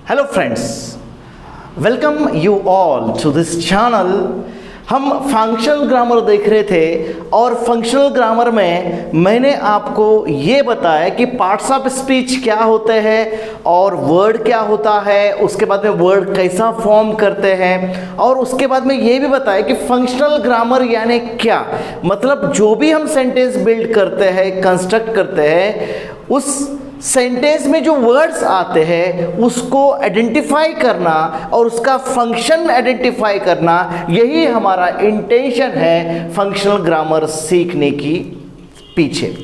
Hello friends, welcome you all to this channel. हम functional grammar देख रहे थे और फंक्शनल ग्रामर में मैंने आपको ये बताया कि पार्ट्स ऑफ स्पीच क्या होते हैं और वर्ड क्या होता है, उसके बाद में वर्ड कैसा फॉर्म करते हैं, और उसके बाद में ये भी बताया कि फंक्शनल ग्रामर यानी क्या, मतलब जो भी हम सेंटेंस बिल्ड करते हैं, कंस्ट्रक्ट करते हैं, उस सेंटेंस में जो वर्ड्स आते हैं उसको आइडेंटिफाई करना और उसका फंक्शन आइडेंटिफाई करना, यही हमारा इंटेंशन है फंक्शनल ग्रामर सीखने की पीछे।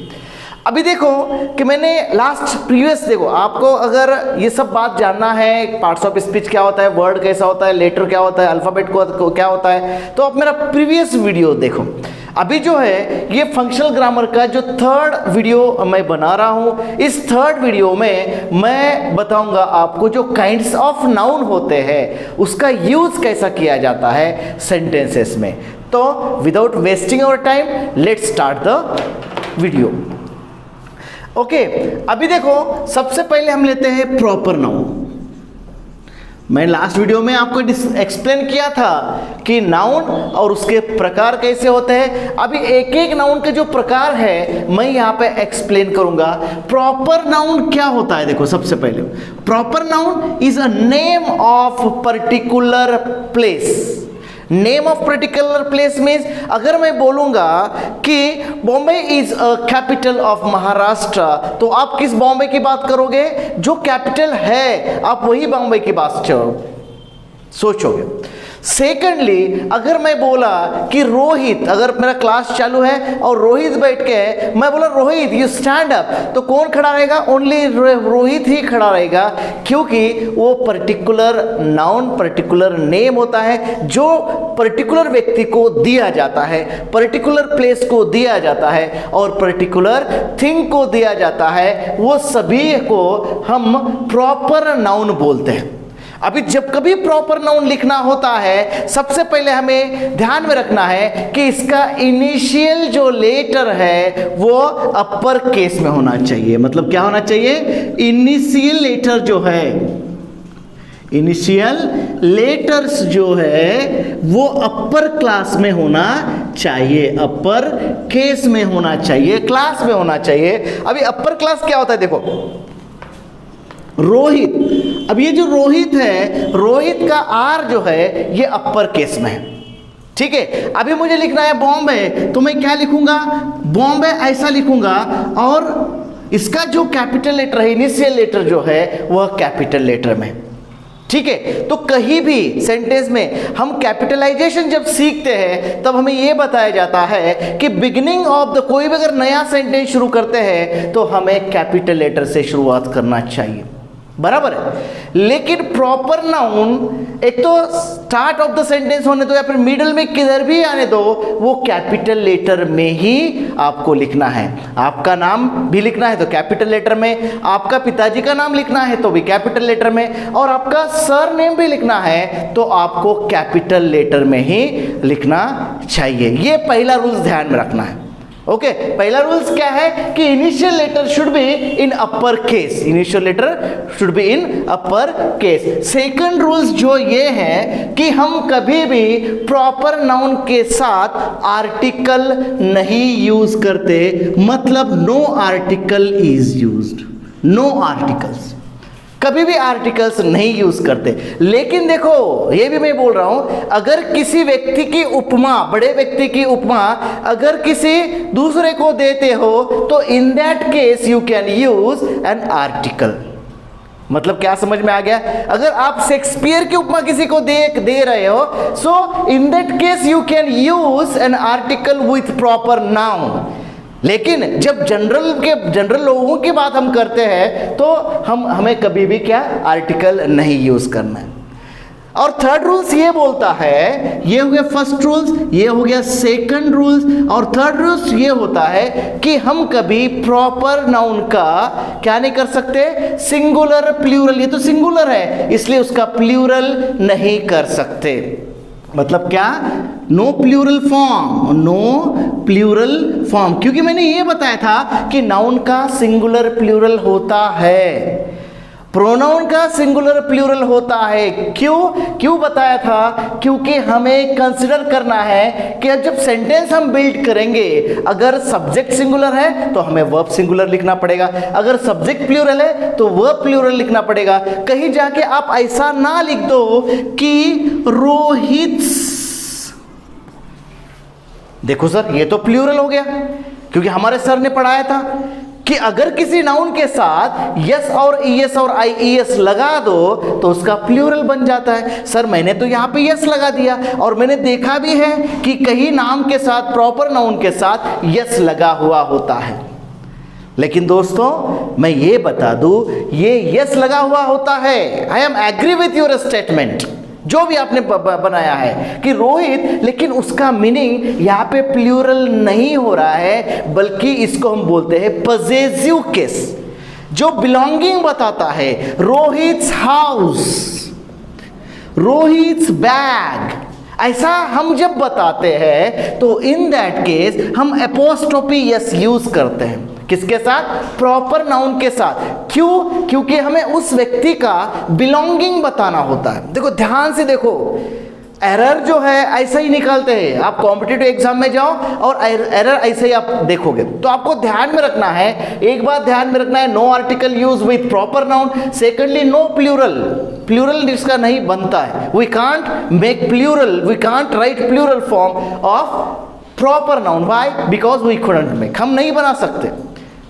अभी देखो कि मैंने प्रीवियस देखो, आपको अगर ये सब बात जानना है, पार्ट्स ऑफ स्पीच क्या होता है, वर्ड कैसा होता है, लेटर क्या होता है, अल्फाबेट को क्या होता है, तो आप मेरा प्रीवियस वीडियो देखो। अभी जो है ये फंक्शनल ग्रामर का जो थर्ड वीडियो मैं बना रहा हूँ, इस थर्ड वीडियो में मैं बताऊंगा आपको जो काइंड्स ऑफ नाउन होते हैं उसका यूज कैसा किया जाता है सेंटेंसेस में। तो without wasting our time let's start the video. Okay, अभी देखो सबसे पहले हम लेते हैं प्रॉपर नाउन। मैं लास्ट वीडियो में आपको एक्सप्लेन किया था कि नाउन और उसके प्रकार कैसे होते हैं। अभी एक एक नाउन के जो प्रकार है मैं यहाँ पे एक्सप्लेन करूंगा। प्रॉपर नाउन क्या होता है, देखो सबसे पहले proper noun is a name of particular place. Name of particular place means अगर मैं बोलूंगा कि Bombay is a capital of Maharashtra, तो आप किस बॉम्बे की बात करोगे? जो कैपिटल है आप वही बॉम्बे की बात सोचोगे। सेकेंडली, अगर मैं बोला कि रोहित, अगर मेरा क्लास चालू है और रोहित बैठ के मैं बोला रोहित यू स्टैंड अप, तो कौन खड़ा रहेगा? ओनली रोहित ही खड़ा रहेगा, क्योंकि वो पर्टिकुलर नाउन, पर्टिकुलर नेम होता है जो पर्टिकुलर व्यक्ति को दिया जाता है, पर्टिकुलर प्लेस को दिया जाता है और पर्टिकुलर थिंग को दिया जाता है। वो सभी को हम प्रॉपर नाउन बोलते हैं। अभी जब कभी प्रॉपर नाउन लिखना होता है, सबसे पहले हमें ध्यान में रखना है कि इसका इनिशियल जो लेटर है वो अपर केस में होना चाहिए। मतलब क्या होना चाहिए? इनिशियल लेटर जो है, इनिशियल लेटर्स जो है वो अपर क्लास में होना चाहिए, अपर केस में होना चाहिए, क्लास में होना चाहिए। अभी अपर क्लास क्या होता है, देखो रोहित, अब ये जो रोहित है, रोहित का आर जो है ये अपर केस में है, ठीक है। अभी मुझे लिखना है बॉम्बे, तो मैं क्या लिखूंगा? बॉम्बे ऐसा लिखूंगा और इसका जो कैपिटल लेटर है, इनिशियल लेटर जो है वह कैपिटल लेटर में, ठीक है। तो कहीं भी सेंटेंस में हम कैपिटलाइजेशन जब सीखते हैं तब हमें यह बताया जाता है कि बिगिनिंग ऑफ द, कोई भी अगर नया सेंटेंस शुरू करते हैं तो हमें कैपिटल लेटर से शुरुआत करना चाहिए, बराबर है। लेकिन प्रॉपर नाउन एक तो स्टार्ट ऑफ द सेंटेंस होने दो या फिर मिडल में किधर भी आने दो, वो कैपिटल लेटर में ही आपको लिखना है। आपका नाम भी लिखना है तो कैपिटल लेटर में, आपका पिताजी का नाम लिखना है तो भी कैपिटल लेटर में, और आपका सर नेम भी लिखना है तो आपको कैपिटल लेटर में ही लिखना चाहिए। ये पहला रूल्स ध्यान में रखना है। ओके, पहला रूल्स क्या है कि initial letter should be in upper case, initial letter should be in upper case. Second rules जो ये है कि हम कभी भी प्रॉपर नाउन के साथ आर्टिकल नहीं यूज करते, मतलब no article is used, no articles, कभी भी आर्टिकल्स नहीं यूज करते। लेकिन देखो ये भी मैं बोल रहा हूं, अगर किसी व्यक्ति की उपमा, बड़े व्यक्ति की उपमा अगर किसी दूसरे को देते हो तो in that case you can use an article. मतलब क्या समझ में आ गया? अगर आप शेक्सपियर की उपमा किसी को दे रहे हो, so in that case you can use an article with proper noun. लेकिन जब जनरल लोगों की बात हम करते हैं तो हमें कभी भी क्या आर्टिकल नहीं यूज करना है। और थर्ड रूल्स ये बोलता है, ये हो गया फर्स्ट रूल्स, ये हो गया सेकंड रूल्स, और थर्ड रूल्स ये होता है कि हम कभी प्रॉपर नाउन का क्या नहीं कर सकते? सिंगुलर प्लूरल, ये तो सिंगुलर है इसलिए उसका प्लूरल नहीं कर सकते। मतलब क्या? No plural form, no plural form, क्योंकि मैंने ये बताया था कि नाउन का सिंगुलर प्लूरल होता है प्रोनाउन का सिंगुलर प्लूरल होता है। क्यों बताया था? क्योंकि हमें कंसिडर करना है कि जब सेंटेंस हम बिल्ड करेंगे, अगर सब्जेक्ट सिंगुलर है तो हमें वर्ब सिंगुलर लिखना पड़ेगा, अगर सब्जेक्ट प्लूरल है तो वर्ब प्लूरल लिखना पड़ेगा। कहीं जाके आप ऐसा ना लिख दो कि रोहित, देखो सर ये तो प्लूरल हो गया, क्योंकि हमारे सर ने पढ़ाया था कि अगर किसी नाउन के साथ यस और ईएस और आईईएस लगा दो तो उसका प्लूरल बन जाता है। सर मैंने तो यहाँ पे यस लगा दिया, और मैंने देखा भी है कि कई नाम के साथ, प्रॉपर नाउन के साथ यस लगा हुआ होता है। लेकिन दोस्तों मैं ये बता दूं, ये यस लगा हुआ होता है, I am agree with your statement, जो भी आपने बनाया है कि रोहित, लेकिन उसका मीनिंग यहाँ पे प्लूरल नहीं हो रहा है, बल्कि इसको हम बोलते हैं पजेसिव केस, जो बिलोंगिंग बताता है। रोहित्स हाउस, रोहित्स बैग, ऐसा हम जब बताते हैं तो इन दैट केस हम एपोस्ट्रोफी यस यूज करते हैं। किसके साथ? प्रॉपर नाउन के साथ। क्यों? क्योंकि हमें उस व्यक्ति का बिलोंगिंग बताना होता है। देखो ध्यान से देखो, एरर जो है ऐसा ही निकालते हैं। आप कॉम्पिटिटिव एग्जाम में जाओ और एरर ऐसे ही आप देखोगे, तो आपको ध्यान में रखना है, एक बात ध्यान में रखना है, no article use with proper noun, secondly no plural, plural जिसका नहीं बनता है, we can't make plural, we can't write plural form of proper noun, why? Because we couldn't make, हम नहीं बना सकते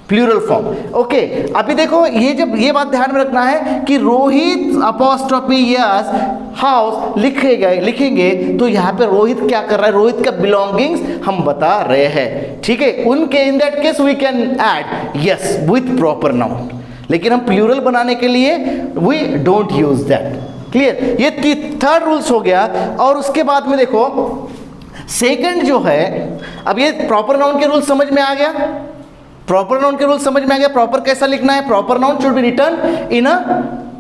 प्लूरल फॉर्म। ओके, अभी देखो ये जब ये बात ध्यान में रखना है कि रोहित अपॉस्ट्रोफी यस हाउस लिखेंगे तो यहाँ पे रोहित क्या कर रहा है? रोहित का बिलोंगिंग्स हम बता रहे हैं, ठीक है। उनके in that case we can add s with proper noun, लेकिन हम प्लूरल बनाने के लिए we don't use that. Clear? ये थर्ड रूल्स हो गया। और उसके बाद में देखो सेकंड जो है, अब ये प्रॉपर नाउन के रूल समझ में आ गया, प्रॉपर नाउन के रूल समझ में आ गया। प्रॉपर कैसा लिखना है? Proper noun should be written in a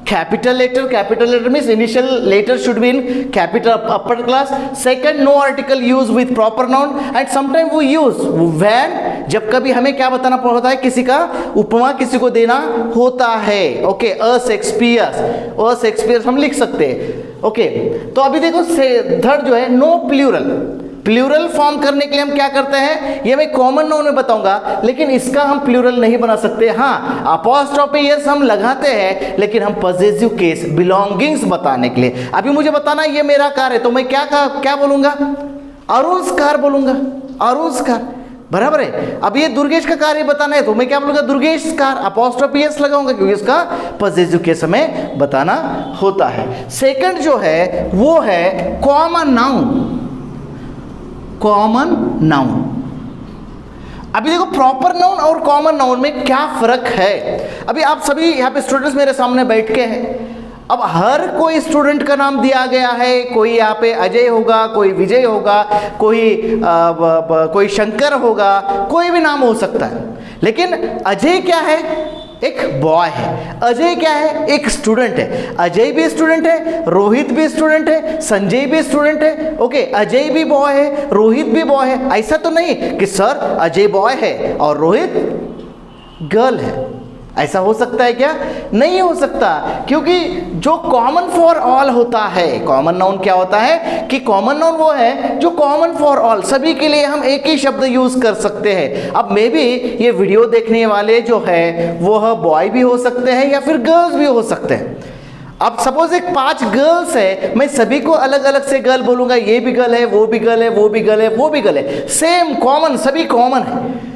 capital letter, capital letter means initial letter should be in capital upper class. Second, no article use with proper noun, and sometime we use when, जब कभी हमें क्या बताना होता है, किसी का उपमा किसी को देना होता है। ओके, अ शेक्सपियर हम लिख सकते हैं। ओके, तो अभी देखो थर्ड जो है नो प्लूरल, प्लूरल फॉर्म करने के लिए हम क्या करते हैं, ये मैं कॉमन नाउन में बताऊंगा, लेकिन इसका हम प्लूरल नहीं बना सकते। हाँ, अपॉस्ट्रोफी यस हम लगाते हैं, लेकिन हम पजेसिव केस, बिलोंगिंग्स बताने के लिए। अभी मुझे बताना ये मेरा कार है, तो मैं क्या बोलूंगा? अरुण's कार बोलूंगा, अरुण's कार, बराबर है। अब ये दुर्गेश का कार है बताना है, तो मैं क्या बोलूंगा? दुर्गेश कार, अपॉस्ट्रोफी यस लगाऊंगा, क्योंकि इसका पजेसिव केस हमें बताना होता है। सेकंड जो है वो है कॉमन नाउन, कॉमन नाउन। अभी देखो प्रॉपर नाउन और कॉमन नाउन में क्या फर्क है। अभी आप सभी यहाँ पे स्टूडेंट्स मेरे सामने बैठ के हैं, अब हर कोई स्टूडेंट का नाम दिया गया है, कोई यहाँ पे अजय होगा, कोई विजय होगा, कोई शंकर होगा, कोई भी नाम हो सकता है। लेकिन अजय क्या है? एक बॉय है। अजय क्या है? एक स्टूडेंट है। अजय भी स्टूडेंट है, रोहित भी स्टूडेंट है, संजय भी स्टूडेंट है। ओके, अजय भी बॉय है, रोहित भी बॉय है। ऐसा तो नहीं कि सर अजय बॉय है और रोहित गर्ल है, ऐसा हो सकता है क्या? नहीं हो सकता, क्योंकि जो कॉमन फॉर ऑल होता है, कॉमन नाउन क्या होता है कि कॉमन नाउन वो है जो कॉमन फॉर ऑल, सभी के लिए हम एक ही शब्द यूज कर सकते हैं। अब मे बी ये वीडियो देखने वाले जो है वो बॉय भी हो सकते हैं या फिर गर्ल्स भी हो सकते हैं। अब सपोज एक 5 गर्ल्स है, मैं सभी को अलग अलग से गर्ल बोलूंगा, ये भी गर्ल है, वो भी गर्ल है, वो भी गर्ल है, वो भी गर्ल है, सेम कॉमन, सभी कॉमन है।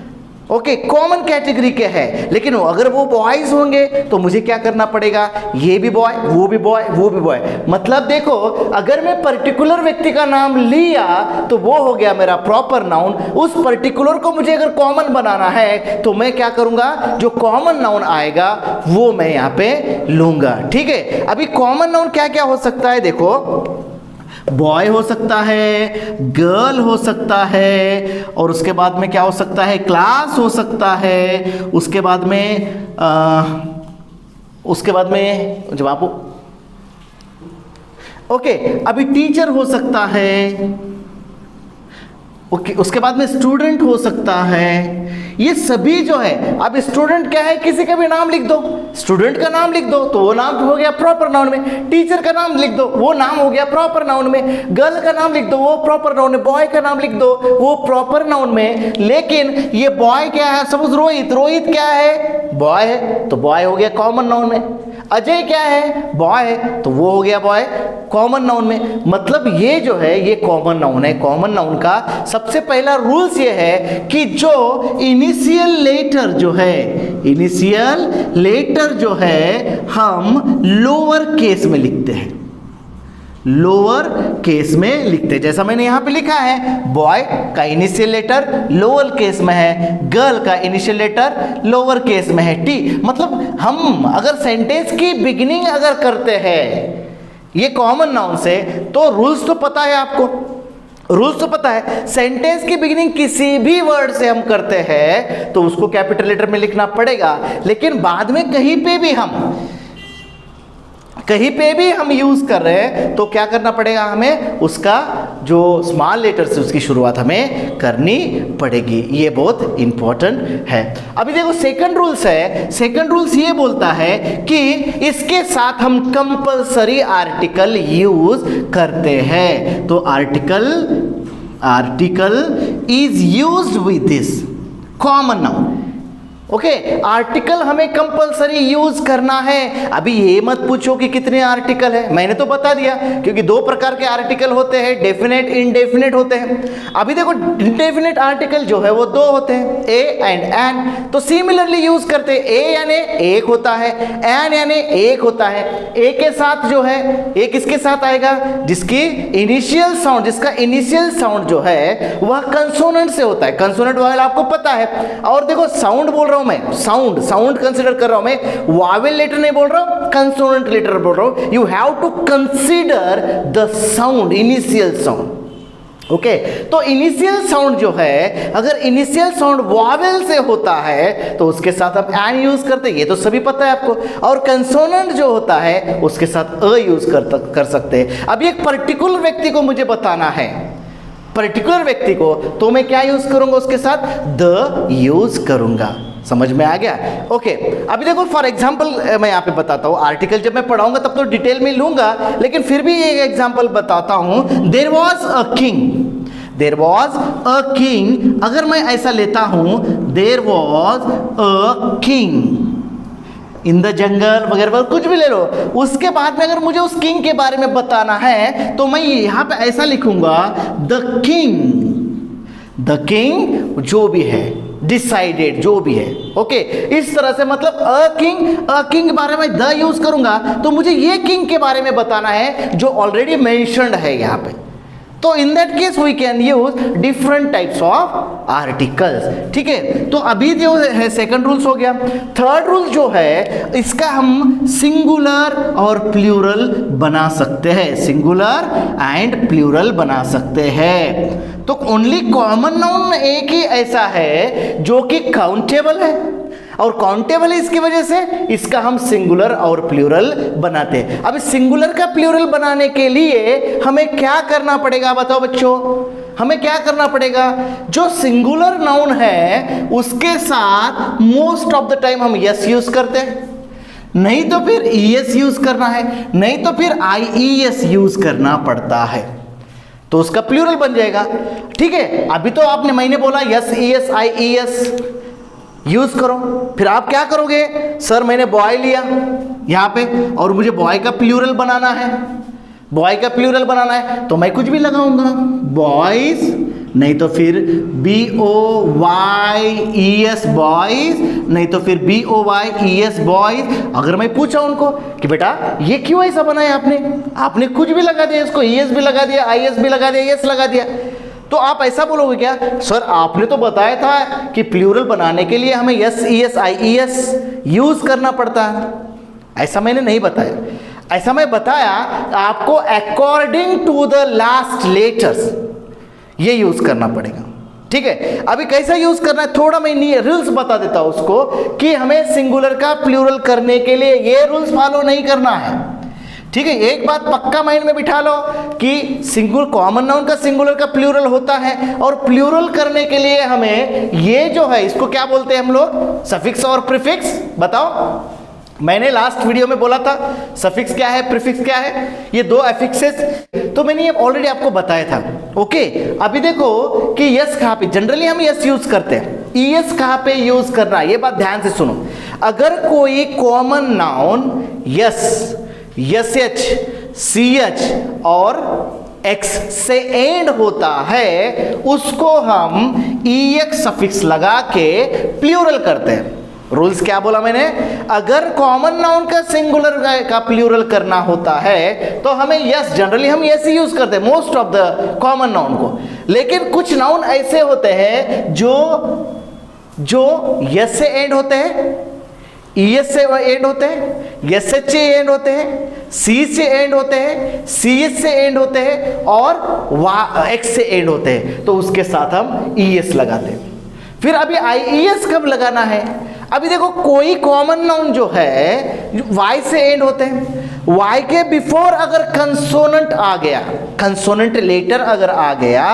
ओके, कॉमन कैटेगरी के हैं। लेकिन अगर वो बॉयज होंगे तो मुझे क्या करना पड़ेगा? ये भी बॉय, वो भी बॉय, वो भी बॉय। मतलब देखो, अगर मैं पर्टिकुलर व्यक्ति का नाम लिया तो वो हो गया मेरा प्रॉपर नाउन। उस पर्टिकुलर को मुझे अगर कॉमन बनाना है तो मैं क्या करूंगा? जो कॉमन नाउन आएगा वो मैं यहाँ पे लूंगा। ठीक है, अभी कॉमन नाउन क्या क्या हो सकता है? देखो, बॉय हो सकता है, गर्ल हो सकता है, और उसके बाद में क्या हो सकता है? क्लास हो सकता है, उसके बाद में जब आप ओके, अभी टीचर हो सकता है, ओके, उसके बाद में स्टूडेंट हो सकता है। ये सभी जो है, अब स्टूडेंट क्या है, किसी का भी नाम लिख दो, स्टूडेंट का नाम लिख दो तो वो नाम हो गया प्रॉपर नाउन में, टीचर का नाम लिख दो वो नाम हो गया प्रॉपर नाउन में, गर्ल का नाम लिख दो वो प्रॉपर नाउन में, बॉय का नाम लिख दो वो प्रॉपर नाउन में। लेकिन ये बॉय क्या है, सपोज रोहित, रोहित क्या है, बॉय है, तो बॉय हो गया कॉमन नाउन में। अजय क्या है, बॉय है, तो वो हो गया बॉय कॉमन नाउन में। मतलब ये जो है ये कॉमन नाउन है। कॉमन नाउन का सबसे पहला रूल्स ये है कि जो इनिशियल लेटर जो है, इनिशियल लेटर जो है हम लोअर केस में लिखते हैं, लोअर केस में लिखते हैं। जैसा मैंने यहां पे लिखा है, बॉय का इनिशियल लेटर लोअर केस में है, गर्ल का इनिशियल लेटर लोअर केस में है, टी। मतलब हम अगर सेंटेंस की बिगिनिंग अगर करते हैं ये कॉमन नाउन से, तो रूल्स तो पता है आपको, रूल्स तो पता है। सेंटेंस की बिगिनिंग किसी भी वर्ड से हम करते हैं तो उसको कैपिटल लेटर में लिखना पड़ेगा। लेकिन बाद में कहीं पे भी हम यूज कर रहे हैं तो क्या करना पड़ेगा, हमें उसका जो स्मॉल लेटर से उसकी शुरुआत हमें करनी पड़ेगी। ये बहुत इंपॉर्टेंट है। अभी देखो सेकंड रूल्स है, सेकंड रूल्स ये बोलता है कि इसके साथ हम कंपलसरी आर्टिकल यूज करते हैं। तो article is used with this common noun. Okay, article हमें कंपलसरी यूज करना है। अभी ये मत पूछो कि कितने आर्टिकल है, मैंने तो बता दिया, क्योंकि दो प्रकार के आर्टिकल होते हैं, डेफिनेट इनडेफिनेट होते हैं। अभी देखो इनडेफिनेट आर्टिकल जो है वो दो होते हैं, ए एंड एन, तो सिमिलरली यूज करते हैं। ए यानी एक होता है, एन यानी एक होता है। ए के साथ जो है, ए किसके साथ आएगा, जिसकी इनिशियल साउंड, जिसका इनिशियल साउंड जो है वह कंसोनेंट से होता है। कंसोनेंट वाला आपको पता है। और देखो साउंड बोल रहा हूं मैं, साउंड कंसीडर कर रहा हूं मैं, वावेल लेटर नहीं बोल रहा हूं, कंसोनेंट लेटर बोल रहा हूं। You have to consider the sound, initial sound. Okay, तो इनिशियल साउंड जो है, अगर इनिशियल साउंड वावेल से होता है तो उसके साथ हम एन यूज करते हैं, ये तो सभी पता है आपको। और कंसोनेंट जो होता है उसके साथ अ यूज कर सकते हैं। अब एक पर्टिकुलर व्यक्ति को मुझे बताना है, पर्टिकुलर व्यक्ति को, तो मैं क्या यूज करूंगा, उसके साथ द यूज करूंगा। समझ में आ गया? ओके, अभी देखो फॉर एग्जांपल मैं यहाँ पे बताता हूँ। आर्टिकल जब मैं पढ़ाऊंगा तब तो डिटेल में लूंगा, लेकिन फिर भी एक एग्जांपल बताता हूँ। There was a king, there was a king, अगर मैं ऐसा लेता हूँ, there was a king in the jungle वगैरह कुछ भी ले लो, उसके बाद में अगर मुझे उस किंग के बारे में बताना है तो मैं यहाँ पे ऐसा लिखूंगा, द किंग जो भी है, डिसाइडेड जो भी है। ओके, इस तरह से मतलब अ किंग के बारे में द यूज करूंगा तो मुझे ये किंग के बारे में बताना है जो ऑलरेडी मेंशन्ड है यहाँ पे। तो in that case we can use different types of articles. ठीक है, तो अभी जो है सेकंड रूल्स हो गया। थर्ड रूल जो है इसका हम सिंगुलर और प्लूरल बना सकते हैं, सिंगुलर एंड प्लूरल बना सकते हैं। तो ओनली कॉमन नाउन एक ही ऐसा है जो कि काउंटेबल है, और काउंटेबल है इसकी वजह से इसका हम सिंगुलर और प्लूरल बनाते हैं। अब सिंगुलर का प्लूरल बनाने के लिए हमें क्या करना पड़ेगा, बताओ बच्चों, हमें क्या करना पड़ेगा? जो सिंगुलर नाउन है उसके साथ मोस्ट ऑफ द टाइम हम यस यूज करते हैं, नहीं तो फिर ईएस यूज करना है, नहीं तो फिर आईईएस यूज करना पड़ता है, तो उसका प्लूरल बन जाएगा। ठीक है, अभी तो आपने, मैंने बोला यस ईएस आईईएस यूज करो, फिर आप क्या करोगे, सर मैंने बॉय लिया यहां पे और मुझे बॉय का प्लूरल बनाना है, बॉय का प्लूरल बनाना है तो मैं कुछ भी लगाऊंगा, बॉयज, नहीं तो फिर BOYES बॉयज, नहीं तो फिर BOYES बॉयज। अगर मैं पूछा उनको कि बेटा ये क्यों ऐसा बनाया आपने कुछ भी लगा दिया, इसको ES भी लगा दिया, IS भी लगा दिया, ES लगा दिया, तो आप ऐसा बोलोगे क्या, सर आपने तो बताया था कि प्लूरल बनाने के लिए हमें यस ईएस आईईएस यूज करना पड़ता है। ऐसा मैंने नहीं बताया, ऐसा मैं बताया आपको according to the last letters ये यूज करना पड़ेगा। ठीक है, अभी कैसा यूज करना है थोड़ा मैं रूल्स बता देता हूं उसको, कि हमें सिंगुलर का प्लूरल करने के लिए ये रूल्स फॉलो नहीं करना है। ठीक है, एक बात पक्का माइंड में बिठा लो कि सिंगुलर कॉमन नाउन का सिंगुलर का प्लूरल होता है, और प्लूरल करने के लिए हमें ये जो है इसको क्या बोलते हैं हम लोग, सफिक्स और प्रीफिक्स। बताओ, मैंने लास्ट वीडियो में बोला था सफिक्स क्या है, प्रीफिक्स क्या है, ये दो एफिक्सेस, तो मैंने ये ऑलरेडी आपको बताया था। ओके, अभी देखो कि यस कहाँ पे, जनरली हम यस यूज करते हैं, ईएस कहाँ पे यूज करना है, ये बात ध्यान से सुनो। अगर कोई common noun yes, H, CH और एक्स से एंड होता है, उसको हम EX सफिक्स लगा के प्लूरल करते हैं। रूल्स क्या बोला मैंने, अगर कॉमन नाउन का सिंगुलर का प्लूरल करना होता है तो हमें यस, जनरली हम यस ही यूज करते हैं most of the common noun को। लेकिन कुछ नाउन ऐसे होते हैं जो यस से एंड होते हैं, ES से एंड होते हैं, SH से एंड होते हैं, C से एंड होते हैं, CH से एंड होते हैं और X से एंड होते हैं, तो उसके साथ हम ES लगाते हैं। फिर अभी IES कब लगाना है, अभी देखो कोई कॉमन नाउन जो है Y से एंड होते हैं, Y के बिफोर अगर कंसोनेंट आ गया, कंसोनेंट लेटर अगर आ गया,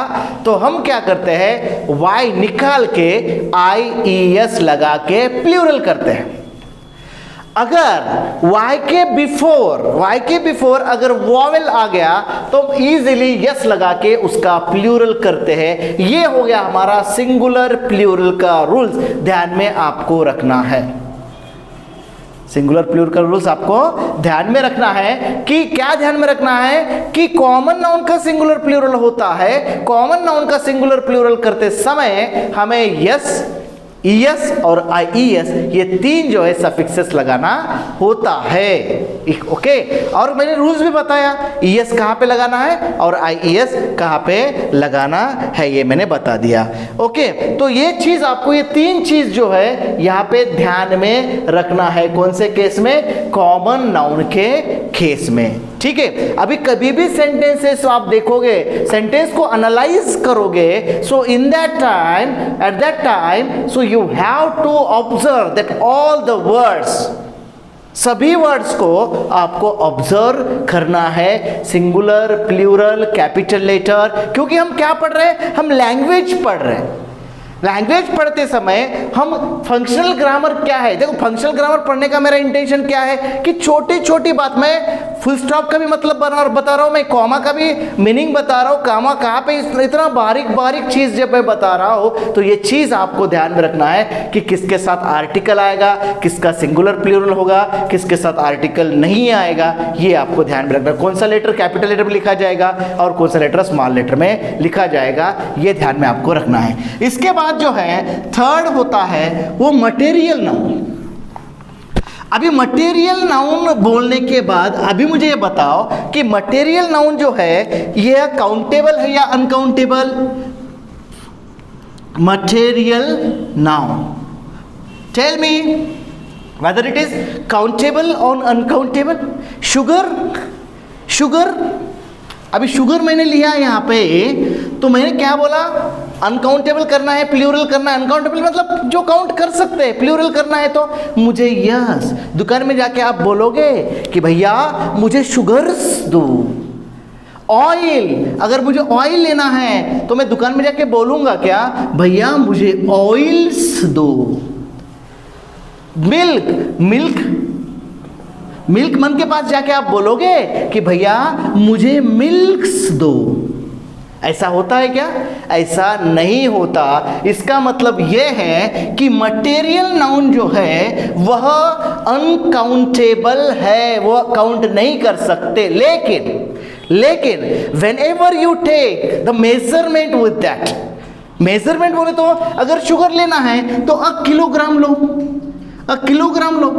तो हम क्या करते हैं, Y निकाल के IES लगा के प्लूरल करते हैं। अगर Y के बिफोर अगर वॉवेल आ गया तो इजीली यस लगा के उसका प्लूरल करते हैं। ये हो गया हमारा सिंगुलर प्लूरल का रूल्स, ध्यान में आपको रखना है। सिंगुलर प्लूरल का रूल्स आपको ध्यान में रखना है कि क्या ध्यान में रखना है कि कॉमन नाउन का सिंगुलर प्लूरल होता है, कॉमन नाउन का सिंगुलर प्लूरल करते समय हमें यस, ES और IES ये तीन जो है सफिक्सेस लगाना होता है। ओके, और मैंने रूल्स भी बताया, ES कहाँ पे लगाना है और IES कहाँ पे लगाना है, ये मैंने बता दिया। ओके, तो ये चीज आपको, ये तीन चीज जो है यहाँ पे ध्यान में रखना है। कौन से केस में, कॉमन नाउन के केस में। ठीक है, अभी कभी भी सेंटेंसेस आप देखोगे, सेंटेंस को एनालाइज करोगे, so in that time, at that time, so you have to observe that all the words, सभी वर्ड्स को आपको ऑब्जर्व करना है, सिंगुलर, प्लूरल, कैपिटल लेटर, क्योंकि हम क्या पढ़ रहे हैं, हम लैंग्वेज पढ़ रहे हैं। लैंग्वेज पढ़ते समय हम फंक्शनल ग्रामर क्या है, देखो फंक्शनल ग्रामर पढ़ने का मेरा इंटेंशन क्या है कि छोटी छोटी बात में फुल स्टॉप का भी मतलब बता रहा हूँ, मैं कॉमा का भी मीनिंग बता रहा हूँ, कॉमा कहाँ पे, इतना बारीक बारीक चीज़ जब मैं बता रहा हूँ तो ये चीज़ आपको ध्यान में रखना है कि किसके साथ आर्टिकल आएगा, किसका सिंगुलर प्लूरल होगा, किसके साथ आर्टिकल नहीं आएगा, ये आपको ध्यान में रखना। कौन सा लेटर कैपिटल लेटर में लिखा जाएगा और कौन सा लेटर स्मॉल लेटर में लिखा जाएगा, ये ध्यान में आपको रखना है। इसके बाद जो है थर्ड होता है वो मटेरियल नाउन। अभी मटेरियल नाउन बोलने के बाद अभी मुझे ये बताओ कि मटेरियल नाउन जो है ये काउंटेबल है या uncountable. Material noun, tell me whether it is countable or uncountable. Sugar, अभी शुगर मैंने लिया यहाँ पे, तो मैंने क्या बोला, अनकाउंटेबल करना है, प्लूरल करना है। अनकाउंटेबल मतलब जो काउंट कर सकते हैं, प्लूरल करना है तो मुझे यस, दुकान में जाके आप बोलोगे कि भैया मुझे शुगर्स दो। ऑयल, अगर मुझे ऑयल लेना है तो मैं दुकान में जाके बोलूंगा क्या, भैया मुझे ऑयल्स दो। मिल्क मन के पास जाके आप बोलोगे कि भैया मुझे मिल्क्स दो। ऐसा होता है क्या? ऐसा नहीं होता। इसका मतलब यह है कि मटेरियल नाउन जो है वह अनकाउंटेबल है, वह काउंट नहीं कर सकते। लेकिन whenever you take the measurement with that, measurement बोले तो अगर शुगर लेना है तो 1 किलोग्राम लो, 1 किलोग्राम लो,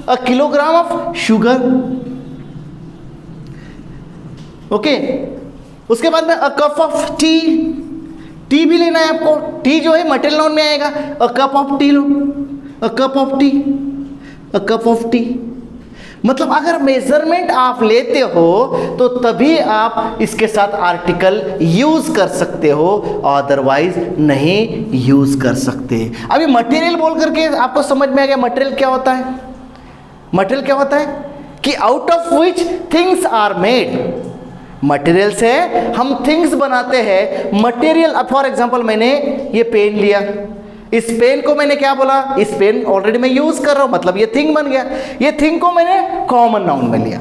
1 किलोग्राम ऑफ शुगर। ओके, उसके बाद में अ कप ऑफ टी भी लेना है आपको। टी जो है मटेरियल नाउन में आएगा। अ cup of T low, a cup of T, a cup of T. मतलब अगर मेजरमेंट आप लेते हो तो तभी आप इसके साथ आर्टिकल यूज कर सकते हो, अदरवाइज नहीं यूज कर सकते। अभी मटेरियल बोल करके आपको समझ में आ गया मटेरियल क्या होता है? मटेरियल क्या होता है? कि out of which things are made, material से हम थिंग्स बनाते हैं। मटेरियल, फॉर एग्जांपल मैंने ये पेन लिया, इस पेन को मैंने क्या बोला, इस पेन ऑलरेडी मैं यूज कर रहा हूं, मतलब ये थिंग बन गया। ये थिंग को मैंने कॉमन नाउन में लिया,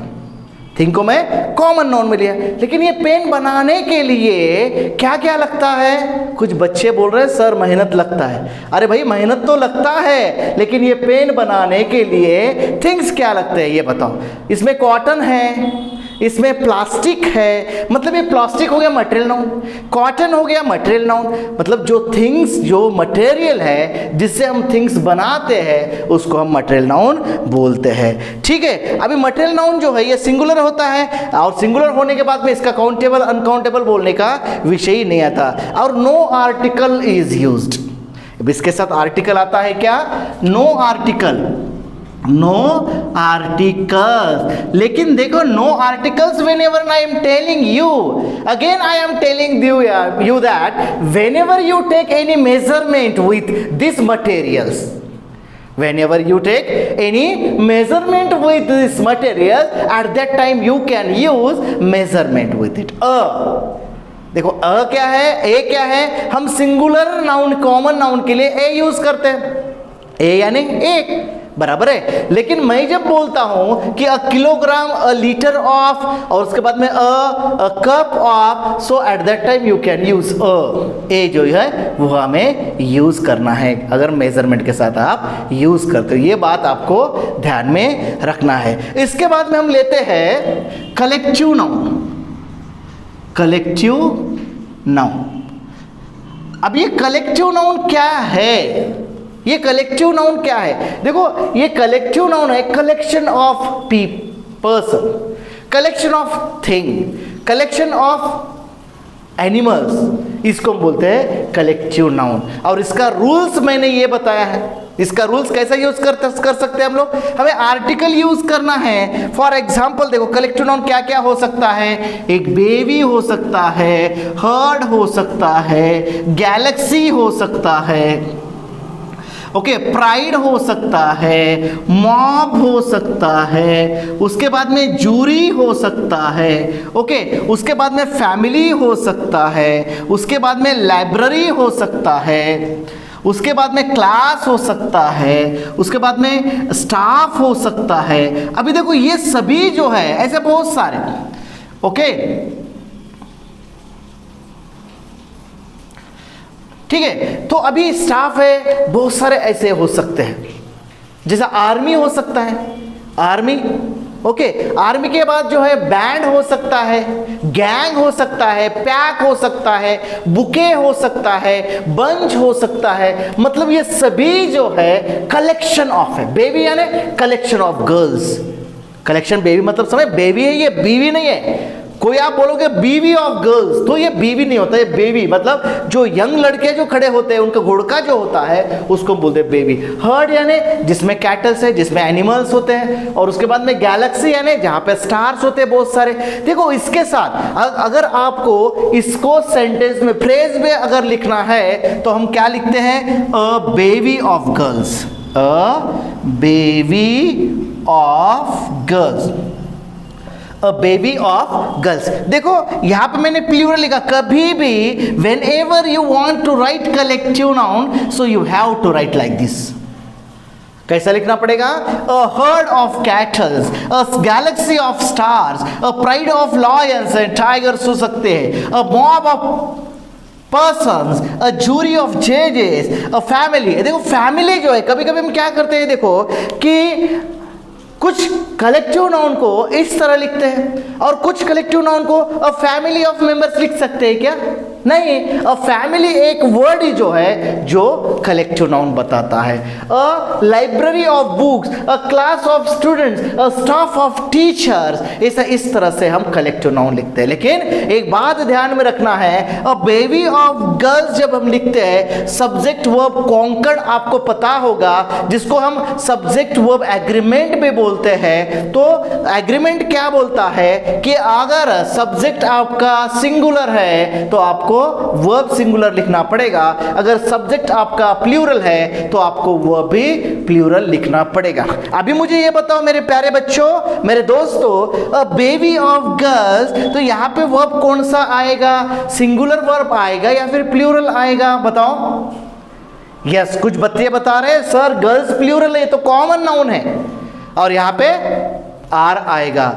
थिंग को मैं कॉमन नाउन में लिया। लेकिन ये पेन बनाने के लिए क्या क्या लगता है? कुछ बच्चे बोल रहे हैं सर मेहनत लगता है। अरे भाई मेहनत तो लगता है, लेकिन ये पेन बनाने के लिए थिंग्स क्या लगते हैं ये बताओ। इसमें कॉटन है, इसमें प्लास्टिक है, मतलब ये प्लास्टिक हो गया मटेरियल नाउन, कॉटन हो गया मटेरियल नाउन, मतलब जो थिंग्स, जो मटेरियल है जिससे हम थिंग्स बनाते हैं उसको हम मटेरियल नाउन बोलते हैं। ठीक है, अभी मटेरियल नाउन जो है ये सिंगुलर होता है, और सिंगुलर होने के बाद में इसका काउंटेबल अनकाउंटेबल बोलने का विषय ही नहीं आता, और नो आर्टिकल इज यूज्ड। इसके साथ आर्टिकल आता है क्या? No article, no articles. लेकिन देखो no articles whenever I am telling you, again I am telling you that whenever you take any measurement with these materials, whenever you take any measurement with this material, at that time you can use measurement with it. देखो अ क्या है, ए क्या है, हम singular noun common noun के लिए ए use करते हैं, ए यानी एक, बराबर है। लेकिन मैं जब बोलता हूं कि a kilogram, a litre of, और उसके बाद में a cup of, so at that time you can use a, a जो है वो हमें यूज करना है अगर मेजरमेंट के साथ आप यूज करते हो। ये बात आपको ध्यान में रखना है। इसके बाद में हम लेते हैं कलेक्टिव नाउन, कलेक्टिव नाउन। अब ये कलेक्टिव नाउन क्या है? ये कलेक्टिव नाउन क्या है? देखो ये कलेक्टिव नाउन है collection of person, collection of thing, collection of animals, इसको हम बोलते हैं कलेक्टिव नाउन। और इसका रूल्स मैंने ये बताया है। इसका रूल्स कैसा यूज कर सकते हैं हम लोग? हमें आर्टिकल यूज करना है। फॉर एग्जाम्पल देखो कलेक्टिव नाउन क्या क्या हो सकता है? एक बेबी हो सकता है, हर्ड हो सकता है, गैलेक्सी हो सकता है, ओके, प्राइड हो सकता है, मॉब हो सकता है, उसके बाद में जूरी हो सकता है, ओके, उसके बाद में फैमिली हो सकता है, उसके बाद में लाइब्रेरी हो सकता है, उसके बाद में क्लास हो सकता है, उसके बाद में स्टाफ हो सकता है। अभी देखो ये सभी जो है ऐसे बहुत सारे, ओके, ठीक है। तो अभी स्टाफ है, बहुत सारे ऐसे हो सकते हैं, जैसा आर्मी हो सकता है, आर्मी, ओके, आर्मी के बाद जो है बैंड हो सकता है, गैंग हो सकता है, पैक हो सकता है, बुके हो सकता है, बंच हो सकता है। मतलब ये सभी जो है कलेक्शन ऑफ है। बेबी यानी collection of girls, collection baby मतलब समझ, बेबी है, ये बीवी नहीं है। कोई आप बोलोगे बीवी ऑफ गर्ल्स, तो ये बीवी नहीं होता, ये बेबी मतलब जो यंग लड़के जो खड़े होते हैं उनका घोड़का जो होता है उसको बोलते हैं बेबी। हर्ड यानी जिसमें कैटल्स है, जिसमें एनिमल्स होते हैं, और उसके बाद में गैलेक्सी यानी जहां पे स्टार्स होते हैं बहुत सारे। देखो इसके साथ अगर आपको इसको सेंटेंस में, फ्रेज में अगर लिखना है तो हम क्या लिखते हैं? A baby of girls, a baby of girls, a baby of girls. देखो यहां पे मैंने प्लूरल लिखा, कभी भी whenever you want to write collective noun so you have to write like this. कैसा लिखना पड़ेगा? A herd of cattles, a galaxy of stars, a pride of lions and tigers हो सकते हैं, a mob of persons, a jury of जजेस, a family. देखो family जो है, कभी कभी हम क्या करते हैं देखो कि कुछ कलेक्टिव नाउन को इस तरह लिखते हैं और कुछ कलेक्टिव नाउन को अ फैमिली ऑफ मेंबर्स लिख सकते हैं क्या? नहीं, अ फैमिली एक वर्ड ही जो है जो कलेक्टिव नाउन बताता है। A library of books, a class of students, a staff of teachers, ऐसा इस तरह से हम कलेक्टिव नाउन लिखते हैं। लेकिन एक बात ध्यान में रखना है, अ बेबी ऑफ गर्ल्स जब हम लिखते हैं सब्जेक्ट वर्ब कॉन्कर्ड आपको पता होगा, जिसको हम सब्जेक्ट वर्ब एग्रीमेंट भी बोलते हैं। तो एग्रीमेंट क्या बोलता है कि अगर सब्जेक्ट आपका सिंगुलर है तो आपको आपको वर्ब सिंगुलर लिखना पड़ेगा। अगर सब्जेक्ट आपका प्लूरल है तो आपको वर्ब भी प्लूरल लिखना पड़ेगा। अभी मुझे ये बताओ मेरे प्यारे बच्चों, मेरे दोस्तों, अ बेबी ऑफ गर्ल्स, तो यहाँ पे वर्ब कौन सा आएगा? सिंगुलर वर्ब आएगा या फिर प्लूरल आएगा? बताओ। यस, कुछ बच्चे बता रहे हैं सर गर्ल्स प्लूरल है, तो कॉमन नाउन है और यहाँ पे आर आएगा।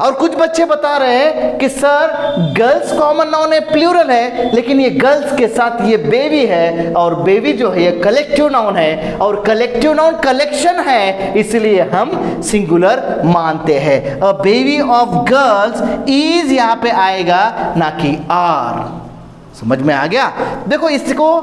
और कुछ बच्चे बता रहे हैं कि सर गर्ल्स कॉमन नाउन है, प्लूरल है, लेकिन ये गर्ल्स के साथ ये बेबी है और बेबी जो है ये कलेक्टिव नाउन है और कलेक्टिव नाउन कलेक्शन है, इसलिए हम सिंगुलर मानते हैं। A baby of girls is यहाँ पे आएगा, ना कि आर। समझ में आ गया? देखो इसको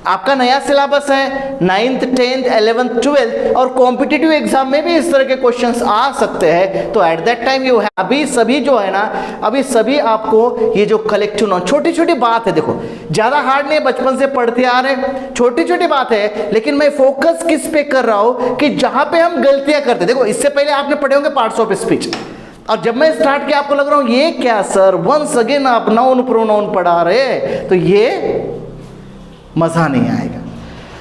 आपका नया सिलेबस है 9th 10th 11th 12th और कॉम्पिटिटिव एग्जाम में भी इस तरह के क्वेश्चंस आ सकते हैं। तो एट दैट टाइम यू है अभी सभी जो है ना, अभी सभी आपको ये जो कलेक्टिव नाउन, छोटी छोटी बात है, देखो ज्यादा हार्ड नहीं, बचपन से पढ़ते आ रहे हैं, छोटी छोटी बात है, लेकिन मैं फोकस किस पे कर रहा हूं कि जहां पे हम गलतियां करते। देखो इससे पहले आपने पढ़े होंगे पार्ट्स ऑफ स्पीच, और जब मैं स्टार्ट किया आपको लग रहा हूं ये क्या सर वंस अगेन आप नाउन प्रोनाउन पढ़ा रहे, तो ये मजा नहीं आएगा।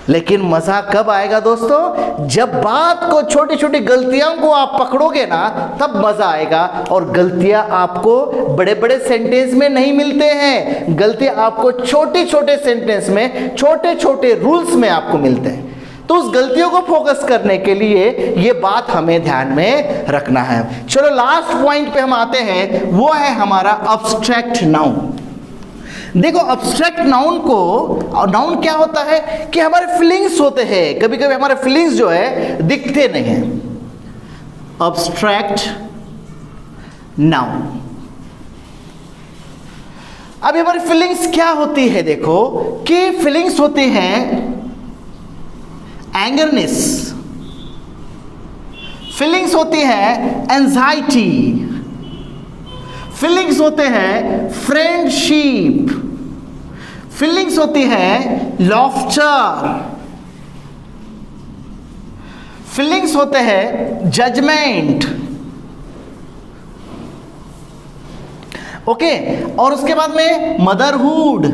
लेकिन मजा कब आएगा दोस्तों? जब बात को, छोटी छोटी गलतियों को आप पकड़ोगे ना, तब मजा आएगा। और गलतियां आपको बड़े बड़े सेंटेंस में नहीं मिलते हैं, गलतियां आपको छोटे छोटे सेंटेंस में, छोटे छोटे रूल्स में आपको मिलते हैं। तो उस गलतियों को फोकस करने के लिए ये बात हमें ध्यान में रखना है। चलो लास्ट पॉइंट पे हम आते हैं, वो है हमारा अब्स्ट्रैक्ट नाउन। देखो अब्स्ट्रैक्ट नाउन को, और नाउन क्या होता है कि हमारे फीलिंग्स होते हैं, कभी कभी हमारे फीलिंग्स जो है दिखते नहीं हैं। अब्स्ट्रैक्ट नाउन, अब हमारी फीलिंग्स क्या होती है? देखो कि फीलिंग्स होती हैं एंगरनेस, फीलिंग्स होती है एंजाइटी, फीलिंग्स होते हैं फ्रेंडशिप, फीलिंग्स होती है लॉफ्टर, फीलिंग्स होते हैं जजमेंट। ओके, और उसके बाद में मदरहुड,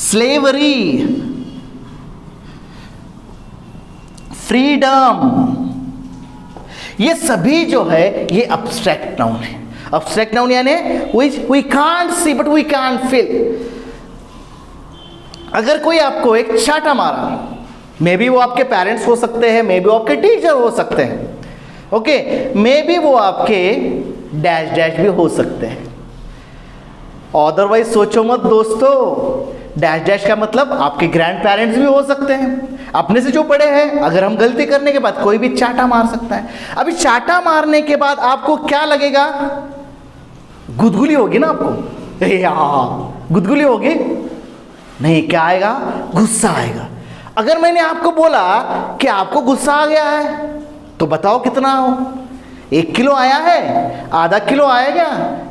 स्लेवरी, फ्रीडम, ये सभी जो है ये अब्स्ट्रैक्ट नाउन है। अब्स्ट्रैक्ट नाउन यानी we can't see but we can't feel. अगर कोई आपको एक चाटा मारा, मे बी वो आपके पेरेंट्स हो सकते हैं, मे बी वो आपके टीचर हो सकते हैं, ओके, मे बी वो आपके डैश डैश भी हो सकते हैं। अदरवाइज सोचो मत दोस्तों, डैश डैश का मतलब आपके ग्रैंड पेरेंट्स भी हो सकते हैं, अपने से जो बड़े हैं। अगर हम गलती करने के बाद कोई भी चाटा मार सकता है। अभी चाटा मारने के बाद आपको क्या लगेगा? गुदगुली होगी ना आपको, गुदगुली होगी नहीं, क्या आएगा? गुस्सा आएगा। अगर मैंने आपको बोला कि आपको गुस्सा आ गया है, तो बताओ कितना हो? 1 किलो आया है, आधा किलो आएगा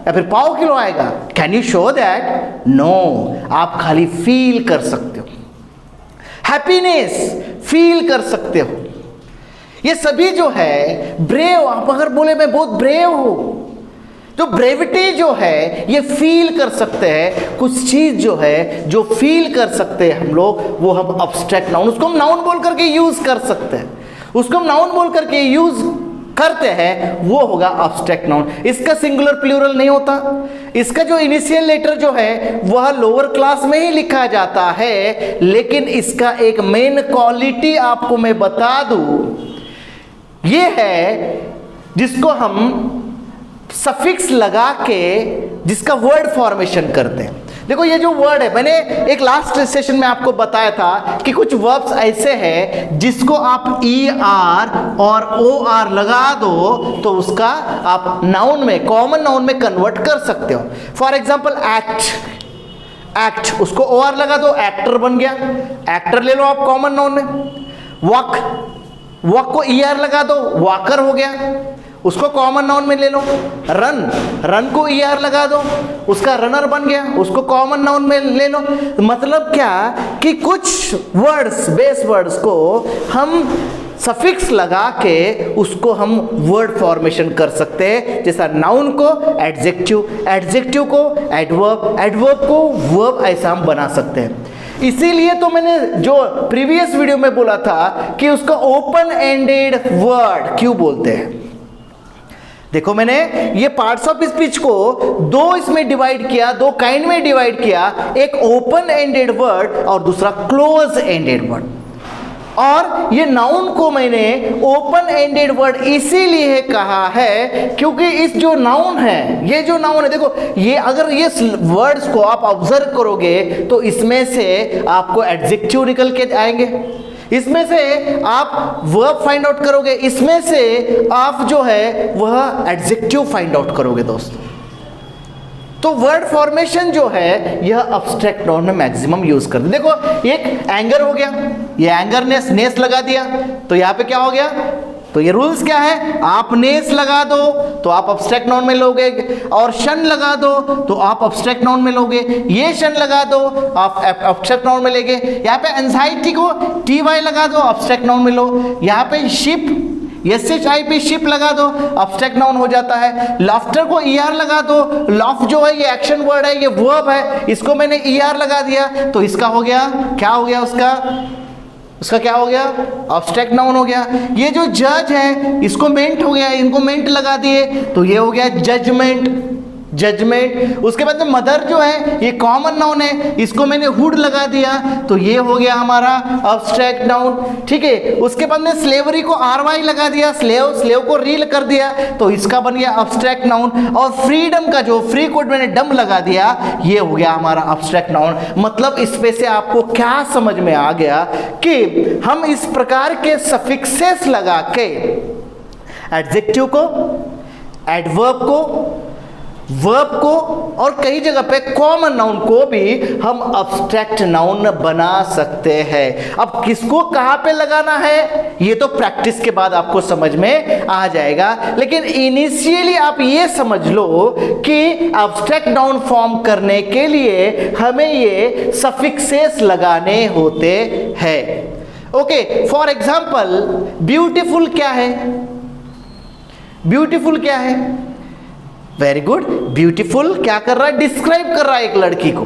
या फिर पाव किलो आएगा? Can you show that? No, आप खाली फील कर सकते हो, हैप्पीनेस फील कर सकते हो। ये सभी जो है ब्रेव, आप अगर बोले मैं बहुत ब्रेव हूं, तो ब्रेविटी जो है ये फील कर सकते हैं। कुछ चीज जो है जो फील कर सकते हैं हम लोग, वो हम अब्स्ट्रैक्ट नाउन, उसको हम नाउन बोल करके यूज कर सकते हैं, उसको हम नाउन बोल करके यूज करते हैं, वो होगा अब्स्ट्रैक्ट नाउन। इसका सिंगुलर प्लूरल नहीं होता, इसका जो इनिशियल लेटर जो है वह लोअर क्लास में ही लिखा जाता है। लेकिन इसका एक मेन क्वालिटी आपको मैं बता दूं, ये है जिसको हम सफिक्स लगा के जिसका वर्ड फॉर्मेशन करते हैं। देखो ये जो वर्ड है, मैंने एक लास्ट सेशन में आपको बताया था कि कुछ वर्ब्स ऐसे हैं जिसको आप ER और OR लगा दो तो उसका आप नाउन में, कॉमन नाउन में कन्वर्ट कर सकते हो। फॉर एग्जाम्पल एक्ट, उसको OR लगा दो, एक्टर बन गया, एक्टर ले लो आप कॉमन नाउन में। वॉक को ER लगा दो, वॉकर हो गया, उसको कॉमन नाउन में ले लो। रन को ER लगा दो, उसका रनर बन गया, उसको कॉमन नाउन में ले लो। मतलब क्या कि कुछ वर्ड्स, बेस वर्ड्स को हम सफिक्स लगा के उसको हम वर्ड फॉर्मेशन कर सकते हैं, जैसा नाउन को एडजेक्टिव, एडजेक्टिव को एडवर्ब, एडवर्ब को वर्ब, ऐसा हम बना सकते हैं। इसीलिए तो मैंने जो प्रीवियस वीडियो में बोला था कि उसका ओपन एंडेड वर्ड क्यों बोलते हैं। देखो मैंने ये पार्ट्स ऑफ स्पीच को दो इसमें डिवाइड किया, दो काइंड में डिवाइड किया, एक ओपन एंडेड वर्ड और दूसरा क्लोज एंडेड वर्ड। और ये नाउन को मैंने ओपन एंडेड वर्ड इसीलिए कहा है क्योंकि इस जो नाउन है, ये जो नाउन है, देखो ये अगर ये वर्ड्स को आप ऑब्जर्व करोगे तो इसमें से आपको एडजेक्टिव निकल के आएंगे, इसमें से आप वर्ब फाइंड आउट करोगे, इसमें से आप जो है वह एडजेक्टिव फाइंड आउट करोगे दोस्तों। तो वर्ड फॉर्मेशन जो है यह अब्स्ट्रैक्ट नाउन में मैक्सिमम यूज करते हैं। देखो एक एंगर हो गया, ये एंगर नेस लगा दिया तो यहाँ पे क्या हो गया, तो ये रूल्स क्या है, आप नेस लगा दो तो आप अब्स्ट्रैक्ट नाउन में लोगे, और शन लगा दो तो आप अब्स्ट्रैक्ट नाउन में लोगे, ये शन लगा दो आप अब्स्ट्रैक्ट नाउन में लेंगे, यहाँ पे एंजाइटी को TY लगा दो अब्स्ट्रैक्ट नाउन में लो, यहाँ पे शिप SHIP शिप लगा दो अब्स्ट्रैक्ट नाउन हो जाता है, लाफ्टर को ER लगा दो, लाफ जो है ये एक्शन वर्ड है, ये वर्ब है, इसको मैंने ER लगा दिया तो इसका हो गया, क्या हो गया उसका क्या हो गया, अब्स्ट्रैक्ट नाउन हो गया। ये जो जज है इसको मेंट हो गया, इनको मेंट लगा दिए तो ये हो गया जजमेंट, जजमेंट। उसके बाद में मदर जो है ये कॉमन नाउन है, इसको मैंने हुड लगा दिया तो ये हो गया हमारा अब्स्ट्रैक्ट नाउन, ठीक है। उसके बाद में स्लेवरी को RY लगा दिया, स्लेव को रील कर दिया तो इसका बन गया अब्स्ट्रैक्ट नाउन, और फ्रीडम का जो फ्री कोड मैंने डम लगा दिया ये हो गया हमारा अब्स्ट्रैक्ट नाउन। मतलब इसमें से आपको क्या समझ में आ गया कि हम इस प्रकार के सफिक्सेस लगा के एडजेक्टिव को, एडवर्ब को, वर्ब को और कई जगह पे कॉमन नाउन को भी हम अब्स्ट्रैक्ट नाउन बना सकते हैं। अब किसको कहाँ पे लगाना है ये तो प्रैक्टिस के बाद आपको समझ में आ जाएगा, लेकिन इनिशियली आप ये समझ लो कि अब्स्ट्रैक्ट नाउन फॉर्म करने के लिए हमें ये सफिक्सेस लगाने होते हैं। ओके, फॉर एग्जाम्पल ब्यूटीफुल क्या है, ब्यूटीफुल क्या है, वेरी गुड, ब्यूटीफुल क्या कर रहा है, डिस्क्राइब कर रहा है एक लड़की को।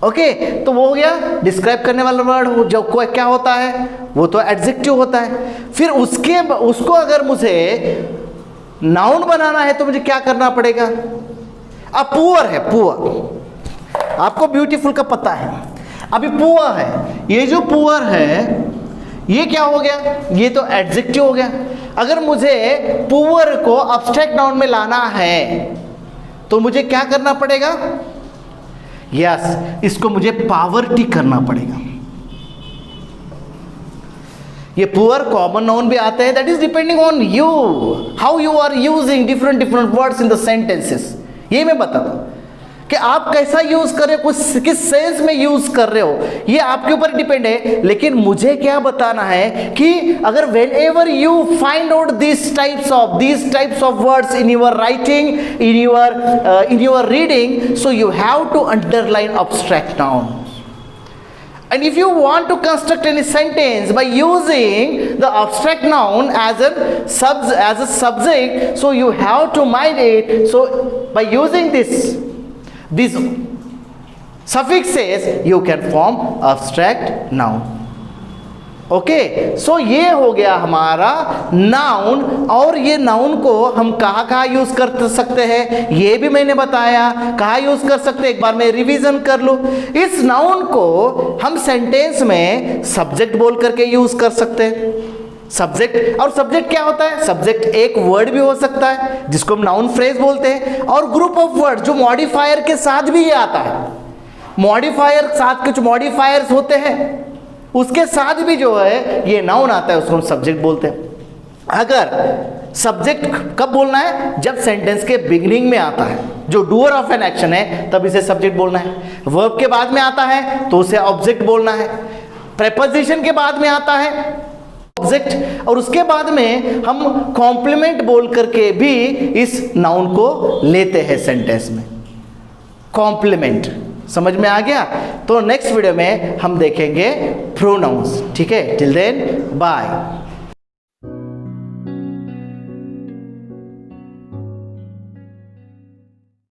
ओके, तो वो हो गया डिस्क्राइब करने वाला वर्ड, जो कोई क्या होता है वो तो एडजेक्टिव होता है। फिर उसको अगर मुझे नाउन बनाना है तो मुझे क्या करना पड़ेगा, अब पुअर है, पुअर आपको ब्यूटीफुल का पता है, अभी पुअर है, ये जो पुअर है ये क्या हो गया, ये तो एडजेक्टिव हो गया। अगर मुझे पुअर को अब्स्ट्रैक्ट नाउन में लाना है तो मुझे क्या करना पड़ेगा, यस इसको मुझे पावर्टी करना पड़ेगा। ये पुअर कॉमन नाउन भी आते हैं, that is depending on you, how you are using different words in the sentences. ये मैं बताता हूं कि आप कैसा यूज कर रहे हो, किस सेंस में यूज कर रहे हो, ये आपके ऊपर डिपेंड है। लेकिन मुझे क्या बताना है कि अगर when ever you find out these types of words in your writing, in your reading, so you have to underline abstract noun. And if you want to construct any sentence by using the abstract noun as a subject, so you have to mind it. So by using these suffixes you can form abstract noun. Okay, so ये हो गया हमारा noun. और ये noun को हम कहाँ use कर सकते हैं ये भी मैंने बताया, कहाँ यूज कर सकते हैं एक बार मैं रिवीजन कर लूँ। इस नाउन को हम सेंटेंस में सब्जेक्ट बोल करके यूज कर सकते हैं। सब्जेक्ट, और सब्जेक्ट क्या होता है, सब्जेक्ट एक वर्ड भी हो सकता है जिसको हम नाउन फ्रेज बोलते हैं, और ग्रुप ऑफ वर्ड जो मॉडिफायर के साथ भी ये आता है। मॉडिफायर साथ कुछ मॉडिफायर्स होते हैं उसके साथ भी जो है ये नाउन आता है, उसको हम सब्जेक्ट बोलते हैं। अगर सब्जेक्ट कब बोलना है, जब सेंटेंस के बिगिनिंग में आता है, जो डूअर ऑफ एन एक्शन है तब इसे सब्जेक्ट बोलना है। वर्ब के बाद में आता है तो उसे ऑब्जेक्ट बोलना है। प्रेपोजिशन के बाद में आता है ऑब्जेक्ट, और उसके बाद में हम कॉम्प्लीमेंट बोल करके भी इस नाउन को लेते हैं सेंटेंस में। कॉम्प्लीमेंट समझ में आ गया? तो नेक्स्ट वीडियो में हम देखेंगे प्रोनाउंस। ठीक है, टिल देन बाय।